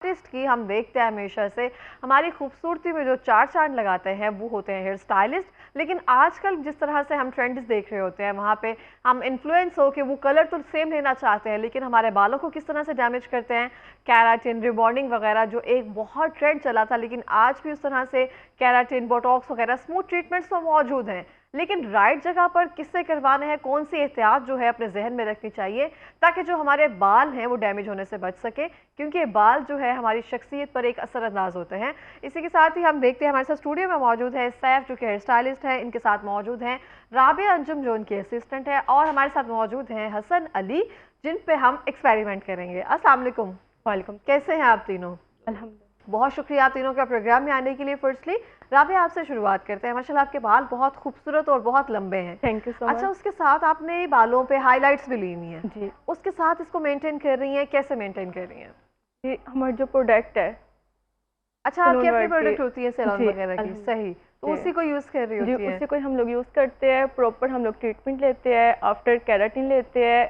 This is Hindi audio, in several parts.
आर्टिस्ट की हम देखते हैं हमेशा से हमारी खूबसूरती में जो चार चांद लगाते हैं वो होते हैं हेयर स्टाइलिस्ट। लेकिन आजकल जिस तरह से हम ट्रेंड्स देख रहे होते हैं वहाँ पे हम इन्फ्लुएंस हो के वो कलर तो सेम लेना चाहते हैं, लेकिन हमारे बालों को किस तरह से डैमेज करते हैं। कैराटिन, रिबॉन्डिंग वगैरह जो एक बहुत ट्रेंड चला था, लेकिन आज भी उस तरह से कैराटिन, बोटॉक्स वगैरह स्मूथ ट्रीटमेंट्स तो मौजूद हैं, लेकिन राइट जगह पर किससे करवाना है, कौन सी एहतियात जो है अपने जहन में रखनी चाहिए ताकि जो हमारे बाल हैं वो डैमेज होने से बच सके, क्योंकि बाल जो है हमारी शख्सियत पर एक असरअंदाज होते हैं। इसी के साथ ही हम देखते हैं हमारे साथ स्टूडियो में मौजूद है सैफ जो कि हेयर स्टाइलिस्ट है, इनके साथ मौजूद हैं राबिया अंजुम जो उनकी असिस्टेंट है, और हमारे साथ मौजूद हैं हसन अली जिन पे हम एक्सपेरिमेंट करेंगे। अस्सलाम वालेकुम। वालेकुम। कैसे हैं आप तीनों? अल्हम्दुलिल्लाह। बहुत शुक्रिया आप तीनों का प्रोग्राम में आने के लिए। फर्स्टली राबिया आपसे शुरुआत करते हैं। माशाल्लाह आपके बाल बहुत खूबसूरत और बहुत लंबे हैं। Thank you so much. अच्छा, उसके साथ आपने बालों पे हाइलाइट्स भी ली हुई हैं जी उसके साथ इसको मेंटेन कर रही हैं, कैसे मेंटेन कर रही हैं? जी, हमारा जो प्रोडक्ट है अच्छा, आपकी अपनी सैलून प्रोडक्ट होती है सैलून जी वगैरह की? सही, तो उसी को यूज़ कर रही जी, होती है? उसी को हम लोग यूज़ करते हैं। प्रॉपर हम लोग ट्रीटमेंट लेते हैं, आफ्टर केराटिन लेते हैं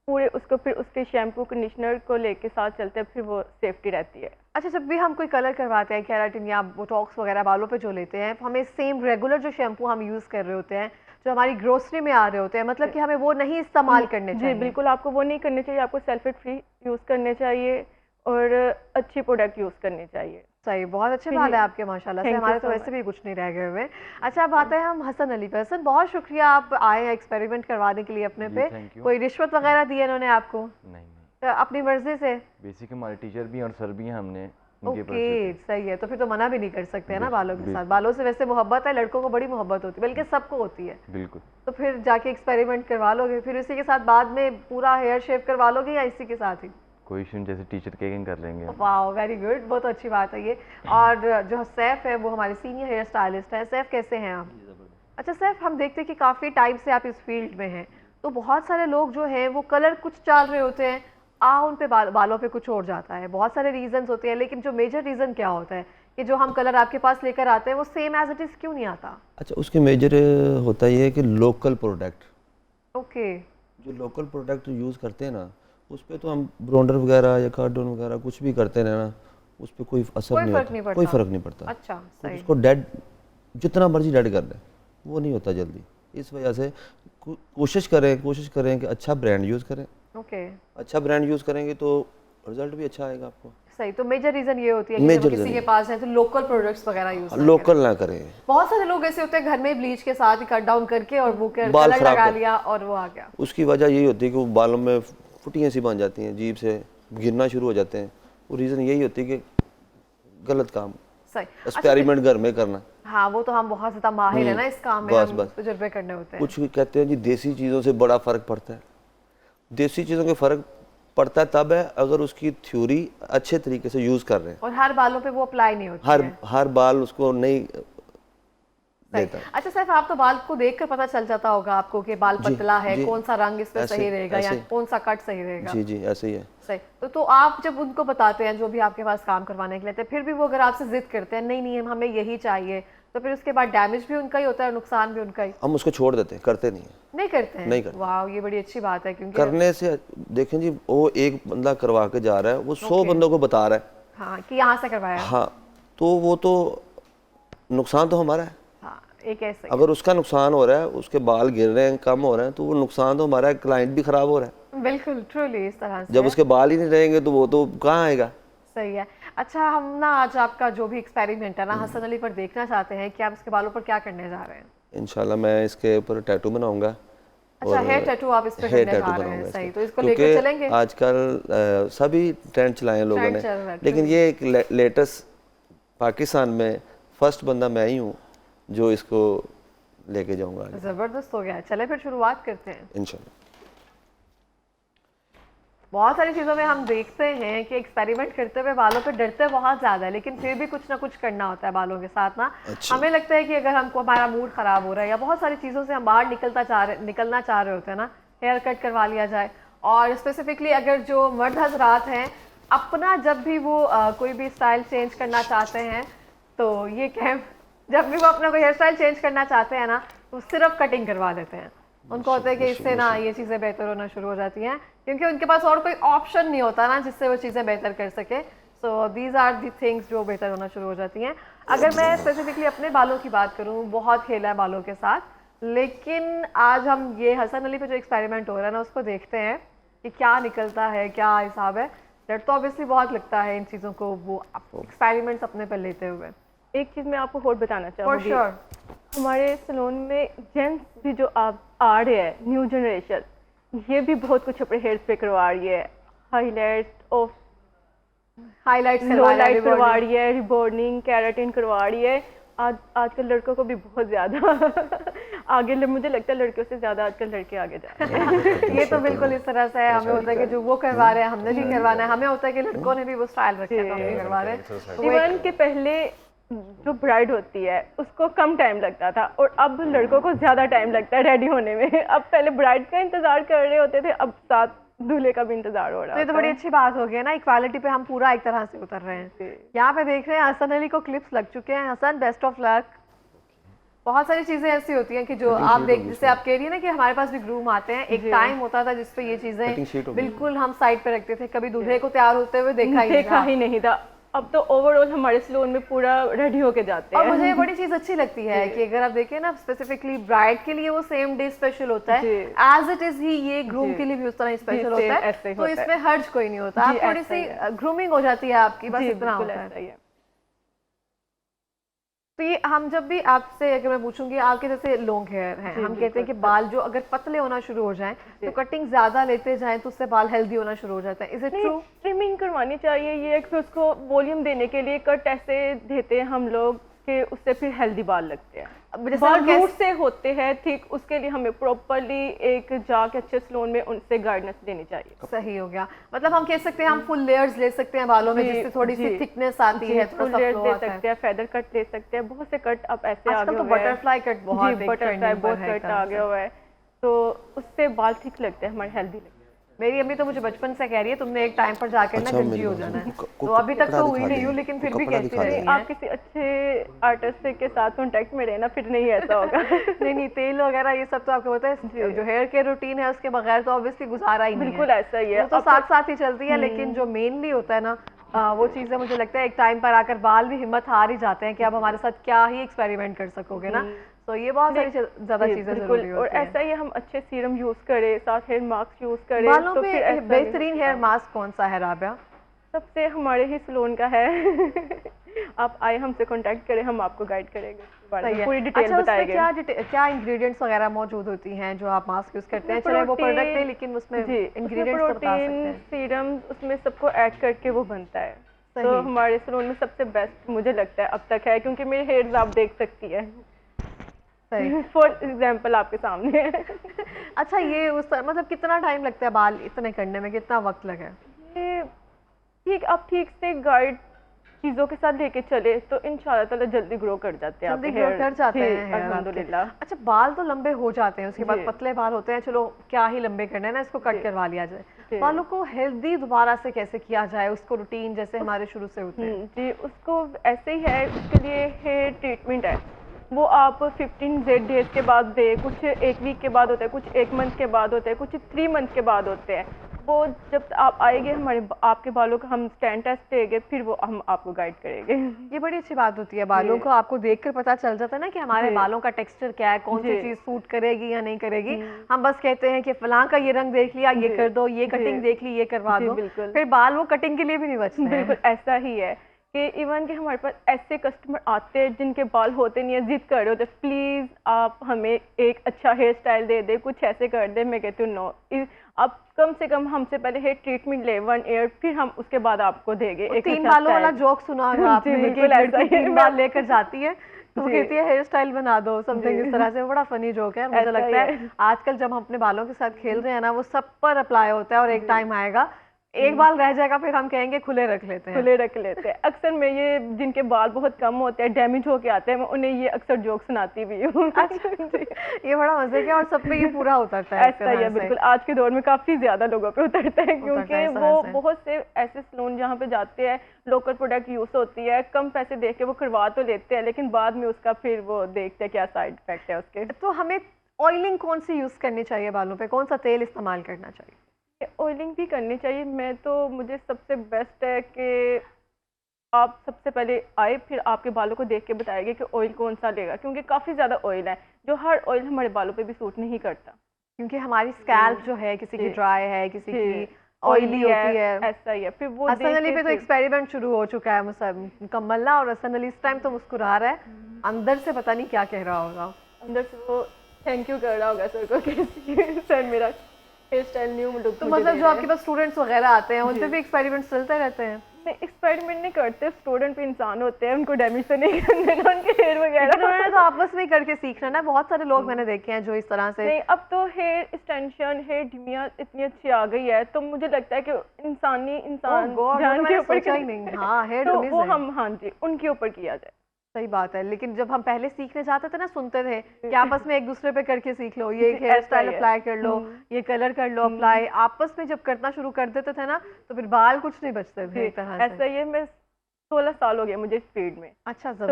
पूरे उसको, फिर उसके शैम्पू कंडीशनर को लेके साथ चलते हैं, फिर वो सेफ्टी रहती है। अच्छा, जब भी हम कोई कलर करवाते हैं, केराटिन या बोटॉक्स वगैरह बालों पे जो लेते हैं, हमें सेम रेगुलर जो शैम्पू हम यूज़ कर रहे होते हैं, जो हमारी ग्रोसरी में आ रहे होते हैं, मतलब कि हमें वो नहीं इस्तेमाल करने जी चाहिए? बिल्कुल, आपको वो नहीं करने चाहिए, आपको सल्फेट फ्री यूज़ करने चाहिए और अच्छी प्रोडक्ट यूज़ करनी चाहिए। सही, बहुत अच्छे बाल है आपके माशाल्लाह से, थैंक यू हमारे तो सो वैसे मच। भी कुछ नहीं रह गए हुए। अच्छा, अब आते हैं हम हसन अली पे। हसन, बहुत शुक्रिया आप आए हैं एक्सपेरिमेंट करवाने के लिए अपने जी पे। Thank you. कोई रिश्वत वगैरह दी है इन्होंने आपको? नहीं अपनी मर्जी से? बेसिक हमारे टीचर भी हैं और सर भी हैं, हमने इनके ओके, सही है, तो फिर तो मना भी नहीं कर सकते हैं ना बालों के साथ। बिल्कुल। बालों से वैसे मोहब्बत है, लड़कों को बड़ी मोहब्बत होती है, बल्कि सबको होती है। बिल्कुल। तो फिर जाके एक्सपेरिमेंट करवा लोगे, फिर इसी के साथ बाद में पूरा हेयर शेव करवा लोगे या इसी के साथ ही? कोई इशू नहीं, जैसे टीचर कहेंगे कर लेंगे हम। वाह, वेरी गुड, बहुत अच्छी बात है ये। और जो सैफ है वो हमारे सीनियर हेयर स्टाइलिस्ट है। सैफ, कैसे हैं आप? अच्छा सैफ, हम देखते हैं कि काफ़ी टाइम से आप इस फील्ड में हैं, तो बहुत सारे लोग जो हैं वो कलर कुछ चाल रहे होते हैं, उन पे बालों पे कुछ और जाता है। बहुत सारे रीजंस होते हैं, लेकिन जो मेजर रीज़न क्या होता है कि जो हम कलर आपके पास लेकर आते हैं वो सेम एज इट इज़ क्यों नहीं आता? अच्छा, उसके मेजर होता ये है कि लोकल प्रोडक्ट, ओके। जो लोकल प्रोडक्ट यूज़ करते हैं ना, उस पर तो हम ब्रोंडर वगैरह या कार्डन वगैरह कुछ भी करते हैं ना, उस पर कोई असर कोई नहीं फर्क होता, नहीं पड़ता? कोई फ़र्क नहीं पड़ता। अच्छा, तो सही। उसको डेड जितना मर्जी डेड कर लें वो नहीं होता जल्दी। इस वजह से कोशिश करें कि अच्छा ब्रांड यूज़ करें। ओके, अच्छा ब्रांड यूज़ करेंगे तो रिजल्ट भी अच्छा आएगा आपको। सही। तो मेजर रीज़न ये होती है कि जब मेजर किसी रीज़न के पास है तो लोकल प्रोडक्ट्स वगैरह यूज़ ना करें। लोकल ना करें। बहुत सारे लोग ऐसे होते हैं घर में ब्लीच के साथ ही कट डाउन करके और वो बाल कलर खराब लगा कर- लिया और वो आ गया। उसकी वजह यही होती है कि वो बालों में फुटियाँ सी बन जाती हैं, अजीब से गिरना शुरू हो जाते हैं। वो रीज़न यही होती है कि गलत काम, सही। एक्सपेरिमेंट घर में करना। हाँ, वो तो हम बहुत ज़्यादा माहिर है ना इस काम में, बस हम बस तजुर्बे करने होते हैं। कुछ भी कहते हैं जी देसी चीज़ों से बड़ा फ़र्क पड़ता है। देसी चीज़ों के फ़र्क पड़ता है तब है अगर उसकी थ्योरी अच्छे तरीके से यूज़ कर रहे हैं। और हर बालों पे वो अप्लाई नहीं होती है। हर बाल उसको नहीं सही। लेता। अच्छा सैफ, आप तो बाल को देखकर पता चल जाता होगा आपको कि बाल जी, पतला है, जी। कौन सा रंग इस पे ऐसे- सही रहेगा या ऐसे। कौन सा कट सही रहेगा? जी जी ऐसे ही है। सही। तो आप जब उनको बताते हैं जो भी आपके पास काम करवाने के लिए आते हैं, फिर भी वो अगर आपसे जिद करते हैं नहीं नहीं हमें यही चाहिए, तो फिर उसके बाद डैमेज भी उनका ही होता है, नुकसान भी उनका ही? हम उसको छोड़ देते हैं, करते नहीं हैं। नहीं करते हैं? नहीं करते। वाह, ये बड़ी अच्छी बात है, क्योंकि करने से देखें जी, वो एक बंदा करवा के जा रहा है, वो 100 बंदों को बता रहा है। हाँ कि यहाँ से करवाया। हाँ, तो वो तो नुकसान तो हमारा है। हाँ, एक ऐसे अगर उसका नुकसान हो रहा है, उसके बाल गिर रहे हैं, कम हो रहे हैं, तो वो नुकसान तो हमारा है, क्लाइंट भी खराब हो रहा है। बिल्कुल ट्रूली इस तरह से जब है। उसके बाल ही नहीं रहेंगे तो वो तो कहाँ आएगा। सही है। अच्छा, हम ना आज आपका जो भी एक्सपेरिमेंट है ना हसन अली पर देखना चाहते हैं कि आप इसके बालों पर क्या करने जा रहे हैं। इंशाल्लाह मैं इसके ऊपर टैटू बनाऊंगा। अच्छा, हेयर टैटू आप इस पे हेयर करने टैटू जा रहे हैं? बनाऊंगा सही, इसके। तो इसको क्योंकि लेकर चलेंगे? आजकल सभी ट्रेंड चलाए हैं लोगों ट्रेंड ने, चल रहा है, लेकिन ये एक लेटेस्ट पाकिस्तान में फर्स्ट बंदा मैं ही हूँ जो इसको लेके जाऊंगा आगे जबरदस्त हो गया। चले फिर शुरुआत करते हैं। इंशाल्लाह। बहुत सारी चीज़ों में हम देखते हैं कि एक्सपेरिमेंट करते हुए बालों पे डरते बहुत ज़्यादा है, लेकिन फिर भी कुछ ना कुछ करना होता है बालों के साथ ना। अच्छा। हमें लगता है कि अगर हमको हमारा मूड ख़राब हो रहा है या बहुत सारी चीज़ों से हम बाहर निकलना चाह रहे होते हैं ना, हेयर कट करवा लिया जाए। और स्पेसिफिकली अगर जो मर्द हजरात हैं अपना जब भी वो कोई भी स्टाइल चेंज करना चाहते हैं, तो ये कह जब भी वो अपना कोई हेयर स्टाइल चेंज करना चाहते हैं ना, तो सिर्फ कटिंग करवा देते हैं। उनको होता है कि इससे ना ये चीज़ें बेहतर होना शुरू हो जाती हैं, क्योंकि उनके पास और कोई ऑप्शन नहीं होता ना जिससे वो चीज़ें बेहतर कर सके। So these are the things जो बेहतर होना शुरू हो जाती हैं। अगर मैं स्पेसिफिकली अपने बालों की बात करूँ, बहुत खेला है बालों के साथ, लेकिन आज हम ये हसन अली पे जो एक्सपेरिमेंट हो रहा है ना उसको देखते हैं कि क्या निकलता है, क्या हिसाब है। डर तो ऑब्वियसली बहुत लगता है इन चीज़ों को वो एक्सपेरिमेंट्स अपने पर लेते हुए। एक चीज़ मैं आपको और बताना फॉर चाहूँगी, श्योर हमारे सैलून में जेंट्स भी जो आप आ रहे हैं, न्यू जनरेशन, ये भी बहुत कुछ अपने हेयर्स पे करवा रही है। Highlight of highlights low light करवा रही है, रिबॉर्डिंग, केराटिन करवा रही है। आजकल लड़कों को भी बहुत ज़्यादा आगे मुझे लगता है लड़कियों से ज़्यादा आजकल लड़के आगे जा रहे हैं। ये तो बिल्कुल इस तरह से है। हमें होता है कि जो वो करवा रहे हैं हमने भी करवाना है, हमें होता है कि लड़कों ने भी वो स्टाइल रखे हैं तो हम भी करवा रहे हैं। तो इवन के पहले जो ब्राइड होती है उसको कम टाइम लगता था और अब लड़कों को ज़्यादा टाइम लगता है रेडी होने में। अब पहले ब्राइड का इंतज़ार कर रहे होते थे, अब साथ दूल्हे का भी इंतजार हो रहा है। तो ये तो बड़ी अच्छी बात हो गई ना, इक्वालिटी पे हम पूरा एक तरह से उतर रहे हैं। यहाँ पे देख रहे हैं हसन अली को क्लिप्स लग चुके हैं। Hasan, best of luck. बहुत सारी चीजें ऐसी होती हैं कि जो आप देख, जैसे आप कह रही है ना कि हमारे पास भी ग्रूम आते हैं, एक टाइम होता था जिसपे ये चीजें बिल्कुल हम साइड पे रखते थे, कभी दूल्हे को तैयार होते हुए देखा ही नहीं था। अब तो ओवरऑल हमारे सैलून में पूरा रेडी होके जाते हैं। और मुझे ये बड़ी चीज अच्छी लगती है कि अगर आप देखें ना, स्पेसिफिकली ब्राइड के लिए वो सेम डे स्पेशल होता है, एज इट इज ही ये ग्रूम के लिए भी उस तरह स्पेशल होता है। तो इसमें हर्ज कोई नहीं होता, आप थोड़ी सी ग्रूमिंग हो जाती है आपकी, बस इतना होता है। तो ये हम जब भी आपसे, अगर मैं पूछूंगी, आपके जैसे लॉन्ग हेयर हैं, हम कहते हैं कि बाल जो अगर पतले होना शुरू हो जाएं तो कटिंग ज्यादा लेते जाएं तो उससे बाल हेल्दी होना शुरू हो जाता है। Is it true? ट्रिमिंग करवानी चाहिए। ये कि उसको वॉल्यूम देने के लिए कट ऐसे देते हैं हम लोग कि उससे फिर हेल्दी बाल लगते हैं। बाल रूट से होते हैं ठीक, उसके लिए हमें प्रॉपरली एक जाके अच्छे सैलून में उनसे गाइडेंस देनी चाहिए। सही हो गया। मतलब हम कह सकते हैं हम फुल लेयर्स ले सकते हैं बालों में, जिससे थोड़ी सी थिकनेस आती है, फुल लेयर्स दे सकते हैं, फेदर कट ले सकते हैं, बहुत से कट अब ऐसे आ गए हैं। बटरफ्लाई कट बहुत कट आ गया हुआ है, तो उससे बाल ठीक लगते हैं, हमारे हेल्दी लगते हैं। मेरी अम्मी तो मुझे बचपन से कह रही है तुमने एक टाइम पर जाकर ना गंजी हो जाना है। तो अभी तक तो हुई नहीं हूँ, लेकिन फिर भी कहती रही है। आप किसी अच्छे आर्टिस्ट के साथ कांटेक्ट में रहना, फिर नहीं ऐसा होगा। नहीं, तेल वगैरह ये सब तो आपको पता है, जो हेयर केयर रूटीन है उसके बगैर तो ऑब्वियसली गुजारा ही नहीं है। बिल्कुल ऐसा ही है, वो तो साथ साथ ही चलती है, लेकिन जो मेनली होता है ना, वो चीज़ें मुझे लगता है एक टाइम पर आकर बाल भी हिम्मत हार ही जाते हैं कि अब हमारे साथ क्या ही एक्सपेरिमेंट कर सकोगे ना। तो ये बहुत सारी ज़्यादा चीज़ें जरूरी होती हैं। और ऐसा ही हम अच्छे सीरम यूज़ करें, साथ हेयर मास्क यूज़ करें। बालों पे बेहतरीन हेयर मास्क कौन सा है राबिया? सबसे हमारे ही सैलून का है। आप आए, हमसे कांटेक्ट करें, हम आपको गाइड करेंगे, पूरी डिटेल बताएंगे। क्या इंग्रेडिएंट्स वगैरह मौजूद होती हैं जो आप मास्क यूज करते हैं? चलो वो प्रोडक्ट है, लेकिन उसमें इंग्रेडिएंट्स तो बता सकते हैं। सीरम उसमें सबको ऐड करके वो बनता है। तो हमारे सैलून में सबसे बेस्ट मुझे लगता है अब तक है, क्योंकि मेरे हेयर्स आप देख सकती है फॉर एग्जाम्पल आपके सामने। अच्छा, ये उस मतलब कितना टाइम लगता है बाल इतने करने में, कितना वक्त लगे? ये ठीक, आप ठीक से गाइड चीज़ों के साथ लेके चले तो इंशाल्लाह ताला जल्दी ग्रो कर जाते हैं, जल्दी ग्रो कर जाते हैं अल्हम्दुलिल्लाह। अच्छा, बाल तो लंबे हो जाते हैं, उसके बाद पतले बाल होते हैं, चलो क्या ही लंबे करने हैं ना, इसको कट करवा लिया जाए। बालों को हेल्दी दोबारा से कैसे किया जाए, उसको रूटीन जैसे हमारे शुरू से होते हैं? जी, उसको ऐसे ही है, उसके लिए हेयर ट्रीटमेंट है, वो आप 15 डेज के बाद दे, कुछ एक वीक के बाद होता है, कुछ एक मंथ के बाद होते हैं, कुछ 3 मंथ के बाद होते हैं। वो जब आप आएंगे हमारे आपके बालों का हम स्टैंड टेस्ट देंगे, फिर वो हम आपको गाइड करेंगे। ये बड़ी अच्छी बात होती है, बालों को आपको देखकर पता चल जाता है ना कि हमारे बालों का टेक्सचर क्या है, कौन सी चीज सूट करेगी या नहीं करेगी। हम बस कहते हैं कि फलां का ये रंग देख लिया, ये कर दो, ये कटिंग देख ली, ये करवा दो, फिर बाल वो कटिंग के लिए भी नहीं बचते। बिल्कुल ऐसा ही है कि इवन कि हमारे पास ऐसे कस्टमर आते हैं जिनके बाल होते नहीं है, जिद कर रहे होते, प्लीज़ आप हमें एक अच्छा हेयर स्टाइल दे दे, कुछ ऐसे कर दे। मैं कहती हूँ नो, आप कम से कम हमसे पहले हेयर ट्रीटमेंट ले 1 ईयर, फिर हम उसके बाद आपको देंगे एक 3 बालों वाला जोक सुना होगा आपने, बिल्कुल ऐसा ही 3 बाल लेकर जाती है तो वो कहती है हेयर स्टाइल बना दो, समथिंग इस तरह से। बड़ा फनी जोक है, मुझे लगता है आजकल जब हम अपने बालों के साथ खेल रहे हैं ना, वो सब पर अप्लाई होता है और एक टाइम आएगा एक बाल रह जाएगा, फिर हम कहेंगे खुले रख लेते हैं, खुले रख लेते हैं। अक्सर मैं ये जिनके बाल बहुत कम होते हैं, डैमेज होके आते हैं, मैं उन्हें ये अक्सर जोक सुनाती भी हूँ। ये बड़ा मजे का और सब पे ये पूरा उतरता है। ऐसा ही है, बिल्कुल आज के दौर में काफी ज्यादा लोगों पे उतरता है, क्योंकि वो बहुत से ऐसे सैलून जहाँ पे जाते हैं, लोकल प्रोडक्ट यूज होती है, कम पैसे दे के वो करवा तो लेते हैं, लेकिन बाद में उसका फिर वो देखते हैं क्या साइड इफेक्ट है उसके। तो हमें ऑयलिंग कौन सी यूज करनी चाहिए बालों पे, कौन सा तेल इस्तेमाल करना चाहिए? ऑयलिंग भी करनी चाहिए। मुझे सबसे बेस्ट है कि आप सबसे पहले आए, फिर आपके बालों को देख के बताएंगे कि ऑयल कौन सा लेगा, क्योंकि काफ़ी ज़्यादा ऑयल है, जो हर ऑयल हमारे बालों पे भी सूट नहीं करता। क्योंकि हमारी स्कैल्प जो है किसी की जी, ड्राई है, किसी जी, की ऑयली होती है। ऐसा ही है। फिर वो हसन देख अली के पे तो फिर एक्सपेरिमेंट शुरू हो चुका है मुकम्मल ना, और हसन अली इस टाइम तो मुस्कुरा रहा है, अंदर से पता नहीं क्या कह रहा होगा। अंदर से वो थैंक यू कर रहा होगा सर को कि सर मेरा हेयर स्टाइल न्यू लुक तो मतलब जो आपके पास स्टूडेंट्स वगैरह आते हैं उन पे भी एक्सपेरिमेंट्स चलते रहते हैं? नहीं, एक्सपेरिमेंट नहीं करते, स्टूडेंट भी इंसान होते हैं, उनको डैमेज तो नहीं करने ना उनके हेयर लेकिन वगैरह। उन्होंने तो आपस में ही करके सीखना ना, बहुत सारे लोग मैंने देखे हैं जो इस तरह से। नहीं, अब तो हेयर एक्सटेंशन, हेयर डिमिया इतनी अच्छी आ गई है, तो मुझे लगता है कि इंसान जान के ऊपर सोचा ही नहीं। हाँ, हेयर तो डमीज वो है। हम, हाँ जी, उनके ऊपर किया जाए। सही बात है, लेकिन जब हम पहले सीखने जाते थे ना, सुनते थे कि आपस में एक दूसरे पे करके सीख लो, ये जी, हेयर ऐसा स्टाइल ही है। अप्लाई कर लो, ये कलर कर लो अप्लाई, आपस में जब करना शुरू कर देते थे ना तो फिर बाल कुछ नहीं बचते थे एक तरह ऐसा से। ही है। मैं 16 साल हो गया मुझे इस फील्ड में, अच्छा, जबरदस्त।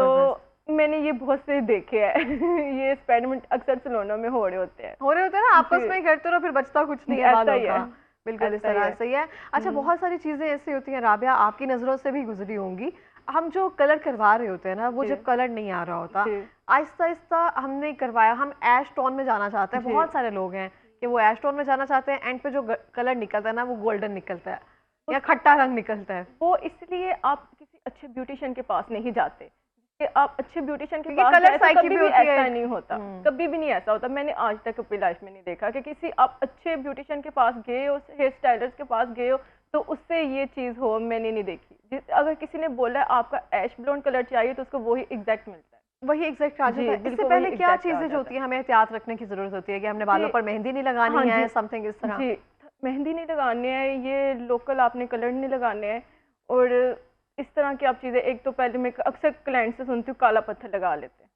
तो मैंने ये बहुत से देखे हैं ये एक्सपेरिमेंट अक्सर सलोनों में हो रहे होते हैं। हो रहे होते हैं ना, आपस जी। में ही करते रहो, फिर बचता कुछ नहीं है ऐसा बालों ही है। का। बिल्कुल इस ऐसा ही तरह है। से ही है। अच्छा, बहुत सारी चीजें ऐसी होती हैं राबिया, आपकी नजरों से भी गुजरी होंगी, हम जो कलर करवा रहे होते हैं ना, वो जी। जब कलर नहीं आ रहा होता, जी। आहिस्ता आहिस्ता हमने करवाया, हम ऐश टोन में जाना चाहते हैं, जी। बहुत सारे लोग हैं कि वो ऐश टोन में जाना चाहते हैं, एंड पे जो कलर निकलता है ना वो गोल्डन निकलता है या खट्टा रंग निकलता है। वो इसलिए आप किसी अच्छे ब्यूटिशियन के पास नहीं जाते कि आप अच्छे ब्यूटिशियन के क्योंकि पास कलर जाए तो साइकी कभी भी भी होती है। ऐसा नहीं होता, कभी भी नहीं ऐसा होता। मैंने आज तक अपनी लाइफ में नहीं देखा कि किसी आप अच्छे ब्यूटिशियन के पास गए हो, हेयर स्टाइलर्स के पास गए हो, तो उससे ये चीज़ हो, मैंने नहीं देखी। अगर किसी ने बोला है आपका ऐश ब्लोंड कलर चाहिए तो उसको वही एग्जैक्ट मिलता है। वही एग्जैक्ट आ जी, जाता है। इससे बिल्कुल पहले वही क्या exact आ चीजें जो जाता होती है हमें एहतियात रखने की जरूरत होती है कि हमने बालों जी। पर मेहंदी नहीं लगानी हाँ है, जी। समथिंग इस तरह? जी, मेहंदी नहीं लगाने हैं, ये लोकल आपने कलर नहीं लगाने हैं, और इस तरह की आप चीज़ें, एक तो पहले मैं अक्सर क्लाइंट से सुनती हूँ काला पत्थर लगा लेते हैं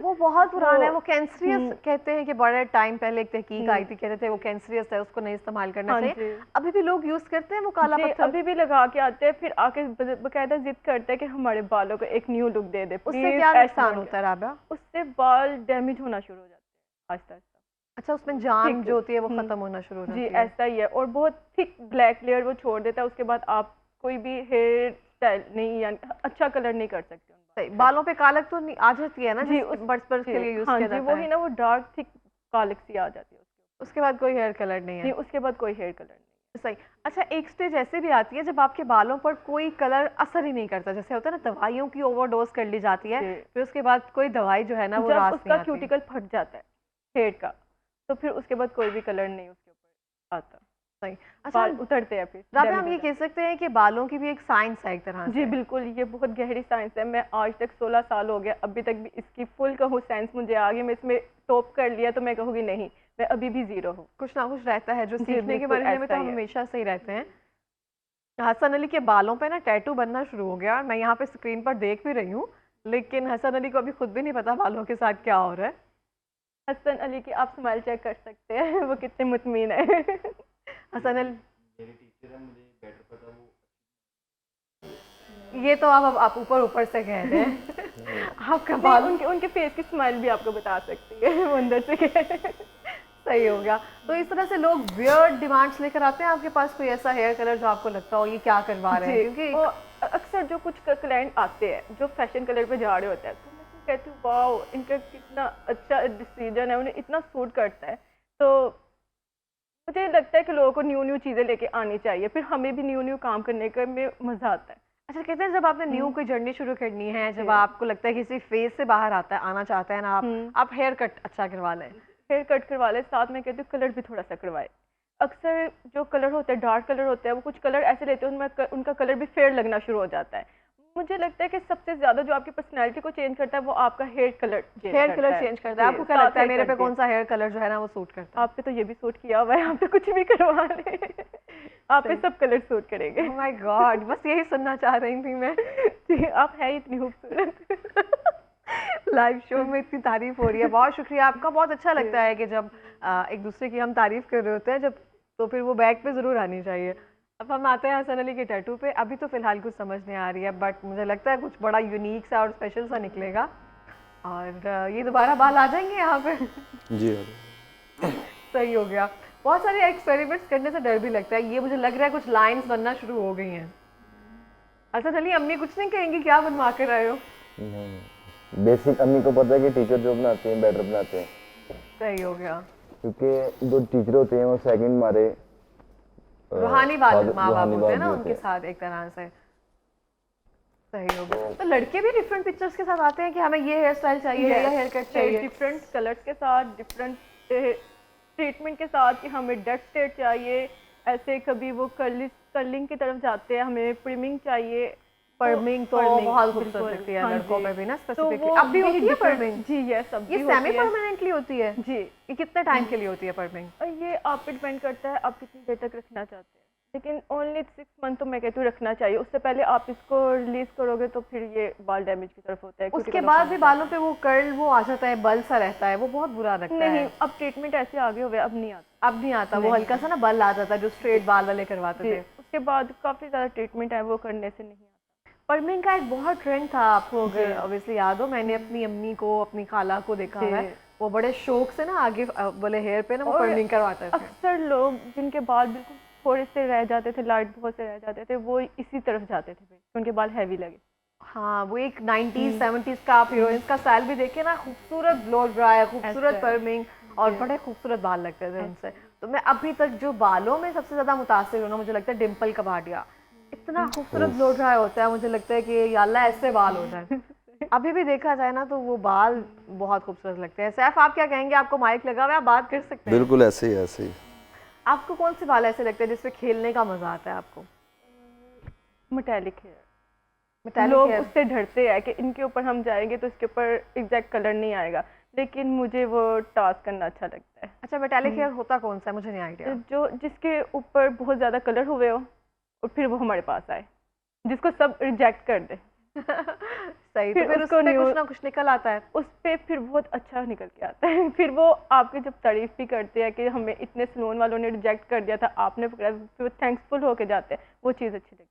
वो बहुत पुराना है, वो वो कैंसरियस कहते हैं कि बड़े टाइम पहले एक तहकीक आई थी, कहते थे वो कैंसरियस है, उसको नहीं इस्तेमाल करना हाँ चाहिए। जी। अभी भी लोग यूज करते हैं वो काला जी, पत्थर? अभी भी लगा के आते हैं, फिर आके बकायदा जिद करते हैं कि हमारे बालों को एक न्यू लुक दे दे, उससे प्लीज। क्या ऐश नुकसान ब्लोंड होता है राबिया? उससे बाल डैमेज होना शुरू हो जाते हैं आहिस्ता आहिस्ता। अच्छा, उसमें जान ठीक जो होती है वो हम्म, खत्म होना शुरू हो जी, जाती है। ऐसा ही है। और बहुत थिक ब्लैक लेयर वो छोड़ देता है, उसके बाद आप कोई भी हेयर स्टाइल नहीं, यानी अच्छा कलर नहीं कर सकते उन सही, बालों पे कालक तो नहीं आ जाती है ना, जी, जिस बर्ड्स पर के लिए यूज हाँ किया जी, जाता वही है, ना, वो डार्क थिक कालिक सी आ जाती है उसके बाद कोई हेयर कलर नहीं नहीं, है। उसके बाद कोई हेयर कलर नहीं। सही। अच्छा, एक स्टेज ऐसे भी आती है जब आपके बालों पर कोई कलर असर ही नहीं करता, जैसे होता है ना दवाइयों की ओवरडोज कर ली जाती है, जी। फिर उसके बाद कोई दवाई जो है ना वो जब रास उसका नहीं आती। क्यूटिकल फट जाता है हेयर का, तो फिर उसके बाद कोई भी कलर नहीं उसके ऊपर आता, सही। अच्छा, बाल उतरते हैं, फिर राबिया damage हम हो ये जाते कह सकते हैं कि बालों की भी एक साइंस है एक तरह हैं। से। जी बिल्कुल, ये बहुत गहरी साइंस है। मैं आज तक 16 साल हो गया, अभी तक भी इसकी फुल कहूँ साइंस मुझे आ गई, मैं इसमें टॉप कर लिया तो मैं कहूँगी नहीं, मैं अभी भी जीरो हूँ। कुछ ना कुछ रहता है जो जी, सीखने के बिल्कुल बारे में तो ऐसा हम ही है। हमेशा से ही रहते हैं। हसन अली के बालों पे ना टैटू बनना शुरू हो गया और मैं यहाँ पे स्क्रीन पर देख भी रही हूँ, लेकिन हसन अली को अभी खुद भी नहीं पता बालों के साथ क्या हो रहा है। हसन अली की आप स्माइल चेक कर सकते हैं, वो कितने मुतमीन है हसन अली, ये तो आप ऊपर ऊपर से कह रहे हैं आपका बाल उनके उनके फेस की स्माइल भी आपको बता सकती है वो अंदर से क्या है। सही हो गया। तो इस तरह से लोग वियर्ड डिमांड्स लेकर आते हैं आपके पास, कोई ऐसा हेयर कलर जो आपको लगता हो ये क्या करवा रहे हैं? जी, क्योंकि वो अक्सर जो कुछ क्लाइंट आते हैं जो फैशन कलर पे जा रहे होते हैं, तो मैं तो कहती हूँ वाओ, इनका कितना अच्छा डिसीजन है, उन्हें इतना सूट करता है। तो मुझे लगता है कि लोगों को न्यू न्यू चीज़ें लेके आनी चाहिए, फिर हमें भी न्यू न्यू काम करने का में मज़ा आता है। अच्छा, कहते हैं जब आपने न्यू कोई जर्नी शुरू करनी है, जब जी। आपको लगता है किसी फेज से बाहर आना चाहते हैं ना आप हेयर कट अच्छा करवा लें। हेयर कट करवा ले, साथ में कहती हूँ कलर भी थोड़ा सा करवाए। अक्सर जो कलर होते हैं, डार्क कलर होते हैं, वो कुछ कलर ऐसे लेते हैं उनमें उनका कलर भी फेयर लगना शुरू हो जाता है। मुझे लगता है कि सबसे ज्यादा जो आपकी पर्सनैलिटी को चेंज करता है वो आपका हेयर कलर चेंज करता है। आपको क्या लगता है मेरे पे कौन सा हेयर कलर जो है ना वो सूट करता है? आप पे तो ये भी सूट किया हुआ है, आप तो कुछ भी करवा ले, आप पे सब कलर सूट करेंगे। ओह माय गॉड, बस यही सुनना चाह रही थी मैं। जी, आप है इतनी खूबसूरत। लाइव शो में इतनी तारीफ हो रही है, बहुत शुक्रिया आपका। बहुत अच्छा लगता है कि जब एक दूसरे की हम तारीफ कर रहे होते हैं जब, तो फिर वो बैक पे ज़रूर आनी चाहिए। अब हम आते हैं हसन अली के टैटू पे। अभी तो फिलहाल कुछ समझ नहीं आ रही है, बट मुझे लगता है कुछ बड़ा यूनिक सा और स्पेशल सा निकलेगा, और ये दोबारा बाल आ जाएंगे यहाँ पे। जी सही हो गया। बहुत सारे एक्सपेरिमेंट्स करने से डर भी लगता है, ये मुझे लग रहा है कुछ लाइंस बनना शुरू हो गई हैं। अच्छा चलिए, अम्मी कुछ नहीं कहेंगी, क्या बनवा कर आए हो? बेसिक अम्मी को पता है कि टीचर जो बनाते हैं बेटर बनाते हैं, सही हो गया। क्योंकि जो टीचर होते हैं वो सेकंड हमारे रूहानी माँ बाप रूहानी होते हैं ना बाप भी उनके होते हैं। साथ एक तरह से। सही हो गया। तो लड़के भी डिफरेंट पिक्चर्स के साथ आते हैं कि हमें ये हेयर स्टाइल चाहिए या हेयर कट चाहिए? डिफरेंट कलर्स के साथ, डिफरेंट ट्रीटमेंट के साथ कि हमें डेड स्टेट चाहिए, ऐसे कभी वो कर्लिंग की तरफ जाते हैं, हमें प्रिमिंग चाहिए। पर्मिंग तो पर्मिंग, बहुत खूबसूरत बिल्कुल, लगती है हाँ लड़कों जी। में भी ना, तो स्पेसिफिकली। वो अब भी होती है different- पर्मिंग? जी यस, अब ये भी सेमी होती है परमानेंटली होती है? जी। ये कितने टाइम के लिए होती है पर्मिंग? और ये आप पे डिपेंड करता है आप कितनी देर तक रखना चाहते हैं, लेकिन ओनली 6 मंथ तो मैं कहती हूँ रखना चाहिए। उससे पहले आप इसको रिलीज करोगे तो फिर ये बाल डैमेज की तरफ होता है। उसके बाद भी बालों पे वो कर्ल वो आ जाता है, बल सा रहता है, वो बहुत बुरा लगता है। नहीं, अब ट्रीटमेंट ऐसे आगे हुए, अब नहीं आता। अब नहीं आता, वो हल्का सा ना बल आ जाता है जो स्ट्रेट बाल वाले करवाते थे। उसके बाद काफी ज्यादा ट्रीटमेंट है, वो करने से नहीं आता। पर्मिंग का एक बहुत ट्रेंड था, आपको अगर ऑब्वियसली याद हो, मैंने अपनी अम्मी को, अपनी खाला को देखा है, वो बड़े शौक से ना आगे वाले हेयर पे ना वो पर्मिंग करवाते थे। अक्सर लोग जिनके बाल बिल्कुल थोड़े से रह जाते थे, लाइट बहुत से रह जाते थे, वो इसी तरफ जाते थे फिर उनके बाल हैवी लगे। हाँ, वो एक 90s 70s का आप हीरोइंस का स्टाइल भी देखिए ना, खूबसूरत ब्लो ड्राई, खूबसूरत पर्मिंग और बड़े खूबसूरत बाल लगते थे उनसे। तो मैं अभी तक जो बालों में सबसे ज्यादा मुतासिर हूँ ना, मुझे लगता है डिम्पल कपाडिया। इतना खूबसूरत ब्लो ड्राई होता है, मुझे लगता है कि या अल्लाह ऐसे बाल हो जाए। अभी भी देखा जाए ना तो वो बाल बहुत खूबसूरत लगते हैं। सैफ, आप क्या कहेंगे? आपको माइक लगा हुआ है, आप बात कर सकते हैं। बिल्कुल ऐसे ही ऐसे ही। आपको कौन से बाल ऐसे लगते हैं जिसपे खेलने का मजा आता है आपको? Metallic hair. Metallic लोग hair? उससे डरते हैं कि इनके ऊपर हम जाएंगे तो इसके ऊपर एग्जैक्ट कलर नहीं आएगा, लेकिन मुझे वो टास्क करना अच्छा लगता है। अच्छा, मेटालिक हेयर होता कौन सा है? मुझे नहीं आइडिया। जो जिसके ऊपर बहुत ज्यादा कलर हुए हो और फिर वो हमारे पास आए, जिसको सब रिजेक्ट कर दे। सही, तो फिर उस पे कुछ ना कुछ निकल आता है। उस पे फिर बहुत अच्छा निकल के आता है। फिर वो आपकी जब तारीफ भी करते हैं कि हमें इतने सैलून वालों ने रिजेक्ट कर दिया था, आपने पकड़ा, फिर थैंक्सफुल होके जाते हैं, वो चीज़ अच्छी लगती है।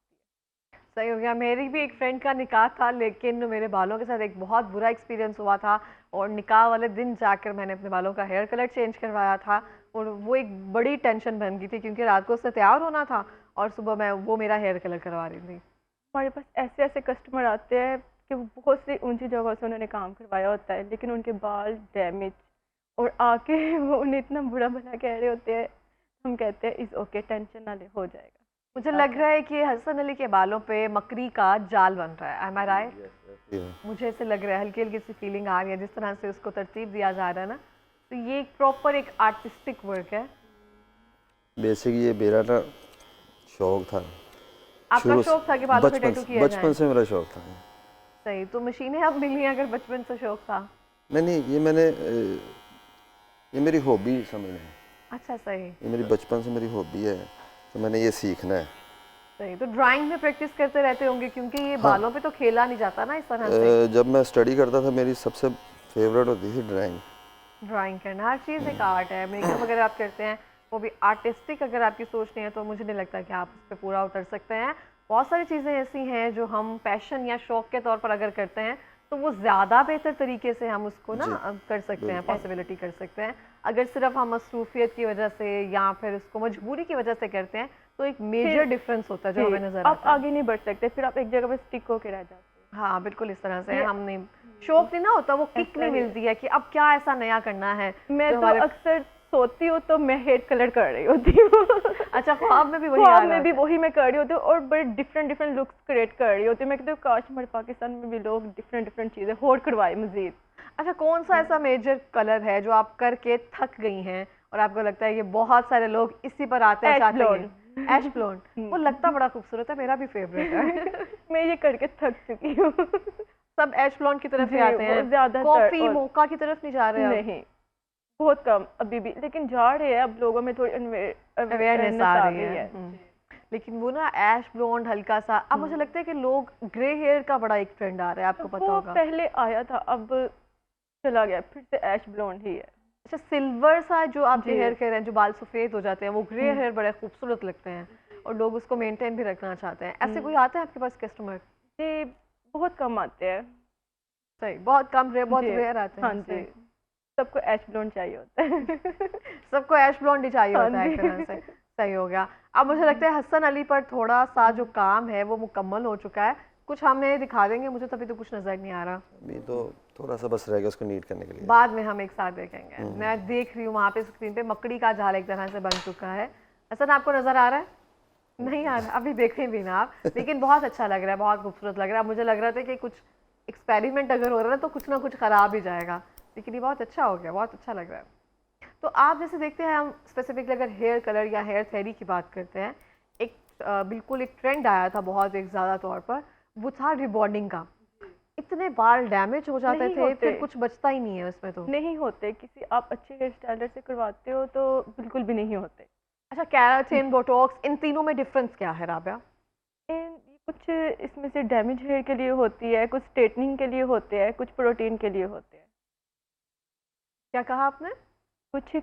सही हो गया। मेरी भी एक फ्रेंड का निकाह था, लेकिन मेरे बालों के साथ एक बहुत बुरा एक्सपीरियंस हुआ था, और निकाह वाले दिन जाकर मैंने अपने बालों का हेयर कलर चेंज करवाया था, और वो एक बड़ी टेंशन बन गई थी क्योंकि रात को उससे तैयार होना था और सुबह मैं वो मेरा हेयर कलर करवा रही थी। हमारे पास ऐसे ऐसे कस्टमर आते हैं कि वो बहुत सी ऊंची जगह से उन्होंने काम करवाया होता है, लेकिन उनके बाल डैमेज, और आके वो उन्हें इतना बुरा भला कह रहे होते हैं। हम कहते हैं इज़ ओके, टेंशन ना ले, हो जाएगा। मुझे लग रहा है कि हसन अली के बालों पे मकड़ी का जाल बन रहा है। एम आई राइट? मुझे ऐसे लग रहा है, हल्की हल्की सी फीलिंग आ रही है जिस तरह से उसको तरतीब दिया जा रहा है ना, तो ये एक प्रॉपर एक आर्टिस्टिक वर्क है। बेसिक ये मेरा ना शौक था। आपका शौक था कि बालों पे टैटू किया जाए? बचपन से मेरा शौक था। सही, तो मशीनें अब मिली अगर बचपन से शौक था? नहीं, ये मेरी हॉबी समझ लें। अच्छा, सही। ये मेरी बचपन से मेरी हॉबी है, तो मैंने ये सीखना है। सही, तो ड्राइंग में प्रैक्टिस करते रहते होंगे क्योंकि ये बालों पे तो खेला नहीं जाता ना इस तरह से। जब मैं स्टडी करता था मेरी सबसे फेवरेट होती थी ड्राइंग। ड्राइंग करना, हर चीज़ एक आर्ट है। मेकअप अगर आप करते हैं वो भी आर्टिस्टिक अगर आपकी सोच नहीं है तो मुझे नहीं लगता कि आप उस पर पूरा उतर सकते हैं। बहुत सारी चीज़ें ऐसी हैं जो हम पैशन या शौक के तौर पर अगर करते हैं तो वो ज़्यादा बेहतर तरीके से हम उसको ना कर सकते हैं, पॉसिबिलिटी कर सकते हैं। अगर सिर्फ हम मसरूफियत की वजह से या फिर उसको मजबूरी की वजह से करते हैं तो एक मेजर डिफरेंस होता है जो हमें नजर आता है। आप आगे नहीं बढ़ सकते, फिर आप एक जगह पे स्टिक होके रह जाते हैं। हाँ, बिल्कुल इस तरह से हम नहीं, शौक नहीं ना होता, वो किक नहीं मिलती है कि अब क्या ऐसा नया करना है। मैं तो अक्सर सोती हूँ तो मैं हेयर कलर कर रही होती हूँ। अच्छा, ख्वाब में भी वही ख्वाब में भी वही मैं कर रही होती हूँ, और बड़े डिफरेंट लुक्स क्रिएट कर रही होती हूँ। मैं कहती हूँ काश हमारे पाकिस्तान में भी लोग डिफरेंट चीज़ें होड़ करवाए मजीद। अच्छा, कौन सा ऐसा मेजर कलर है जो आप करके थक गई हैं और आपको लगता है कि बहुत सारे लोग इसी पर आते हैं, चाहते हैं? ऐश ब्लोंड। वो लगता बड़ा खूबसूरत है, मेरा भी फेवरेट है। मैं ये करके थक चुकी हूँ। सब ऐश ब्लोंड की तरफ ही आते हैं, ज्यादातर कॉफी मोका की तरफ नहीं जा रहे हैं? नहीं, बहुत कम अभी भी, लेकिन जा रहे हैं। अब लोगों में थोड़ी अवेयरनेस आ रही है। लेकिन वो ना ऐश ब्लोंड हल्का सा, अब मुझे लगता है कि लोग ग्रे हेयर का बड़ा एक ट्रेंड आ रहा है, आपको पता होगा। पहले आया था, अब चला गया, फिर से ऐश ब्लोंड ही है। अच्छा, सिल्वर सा जो आप हेयर कह रहे हैं, जो बाल सफेद हो जाते हैं, वो ग्रे हेयर बड़े खूबसूरत लगते हैं और लोग उसको मेंटेन भी रखना चाहते हैं। ऐसे कोई आता है आपके पास कस्टमर? जी, बहुत कम आते हैं। सही, बहुत कम, बहुत रेयर आते हैं। हाँ जी, सबको ऐश ब्लोंड चाहिए होता है। सबको ऐश ब्लोंड ही चाहिए होता है एक तरह से। सही हो गया। अब मुझे लगता है हसन अली पर थोड़ा सा जो काम है वो मुकम्मल हो चुका है। कुछ हमें दिखा देंगे? मुझे तभी तो कुछ नज़र नहीं आ रहा। अभी तो थोड़ा सा बस रह गया उसको नीट करने के लिए। बाद में हम एक साथ देखेंगे। मैं देख रही हूँ वहाँ पे स्क्रीन पे मकड़ी का जाल एक तरह से बन चुका है। हसन आपको नज़र आ रहा है? नहीं आ रहा, अभी देखें भी ना आप। लेकिन बहुत अच्छा लग रहा है, बहुत खूबसूरत लग रहा है। मुझे लग रहा था कि कुछ एक्सपेरिमेंट अगर हो रहा है तो कुछ ना कुछ ख़राब ही जाएगा, लेकिन ये बहुत अच्छा हो गया, बहुत अच्छा लग रहा है। तो आप जैसे देखते हैं, हम स्पेसिफिकली अगर हेयर कलर या हेयर थेरी की बात करते हैं, एक बिल्कुल एक ट्रेंड आया था बहुत एक ज़्यादा तौर पर, वो था रिबॉन्डिंग का। इतने बाल डैमेज हो जाते नहीं थे, होते। फिर कुछ बचता ही नहीं है उसमें तो। नहीं होते, किसी आप अच्छे हेयर स्टाइलर से करवाते हो तो बिल्कुल भी नहीं होते। अच्छा, कैराटिन, बोटॉक्स, इन तीनों में डिफरेंस क्या है राबिया? ये कुछ इसमें से डैमेज हेयर के लिए होती है, कुछ स्ट्रेटनिंग के लिए होते हैं, कुछ प्रोटीन के लिए होते हैं। क्या कहा आपने? कुछ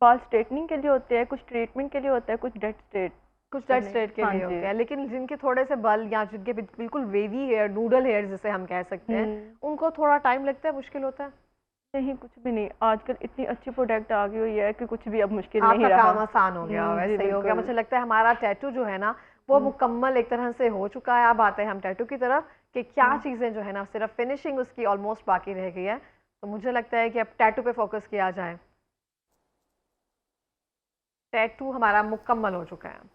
बाल स्ट्रेटनिंग के लिए होते हैं, कुछ ट्रीटमेंट के लिए होता है, कुछ डेड स्ट्रेट कुछ डेड स्ट्रेट के हाँ लिए जी। होते हैं, लेकिन जिनके थोड़े से बल या जिनके बिल्कुल वेवी हेयर, नूडल हेयर जिसे हम कह सकते हैं, उनको थोड़ा टाइम लगता है, मुश्किल होता है। नहीं, कुछ भी नहीं। आजकल इतनी अच्छी प्रोडक्ट आ गई हुई है कि कुछ भी अब मुश्किल नहीं आपका रहा। काम आसान हो गया, जी वैसे ही हो गया। बिल्कुल। मुझे लगता है हमारा टैटू जो है ना वो मुकम्मल एक तरह से हो चुका है। अब आते हैं हम टैटू की तरफ कि क्या चीज़ें जो है ना, सिर्फ फिनिशिंग उसकी ऑलमोस्ट बाकी रह गई है। तो मुझे लगता है कि अब टैटू पे फोकस किया जाए। टैटू हमारा मुकम्मल हो चुका है।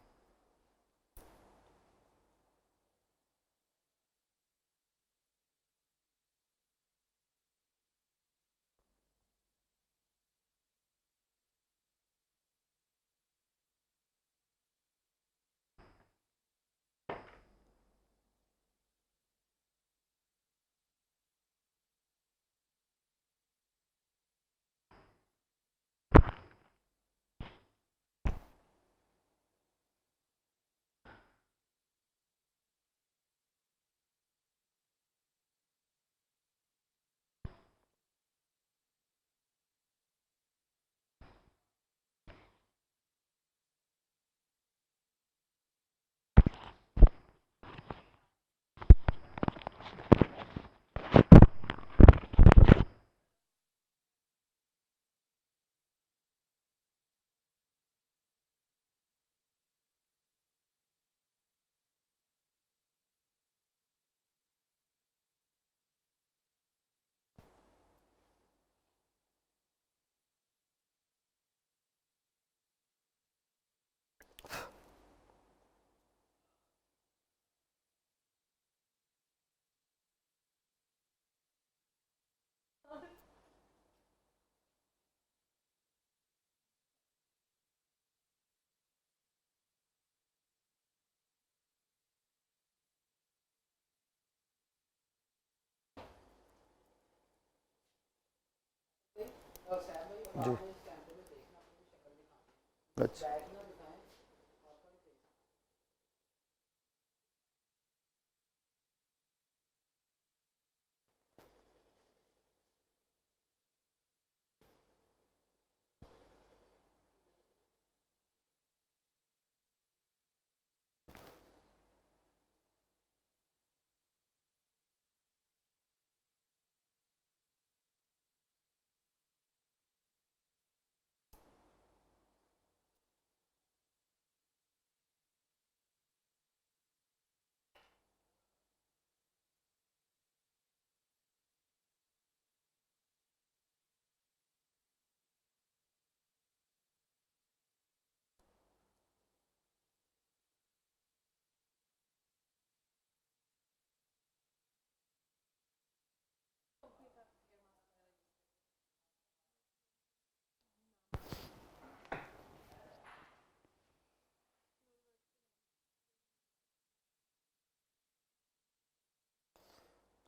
जी अच्छा।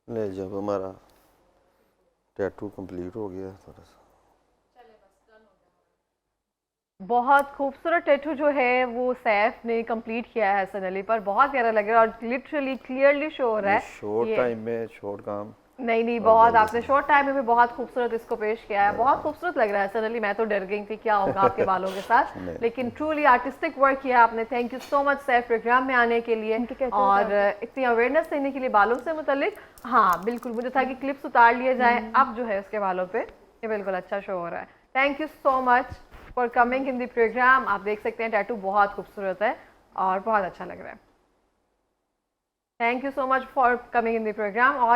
ले जब हमारा टैटू कंप्लीट हो गया थोड़ा सा, बहुत खूबसूरत टैटू जो है वो सैफ ने कंप्लीट किया है हसन अली पर। बहुत प्यारा लग रहा है और लिटरली क्लियरली शो हो रहा है। शॉर्ट टाइम में शॉर्ट काम। नहीं, बहुत आपने शॉर्ट टाइम में भी बहुत खूबसूरत इसको पेश किया है। बहुत खूबसूरत लग रहा है हसन अली। मैं तो डर गई थी क्या होगा आपके बालों के साथ, लेकिन ट्रूली आर्टिस्टिक वर्क किया आपने। Thank you so much Saif program में आने के लिए और इतनी अवेयरनेस देने के लिए बालों से मुतल्लिक। हाँ बिल्कुल, मुझे था कि क्लिप्स उतार लिए जाए, अब जो है उसके बालों पे ये बिल्कुल अच्छा शो हो रहा है। Thank you so much. For coming in the program. आप देख सकते हैं टैटू बहुत खूबसूरत है और बहुत अच्छा लग रहा है। Thank you so much for coming in the program. और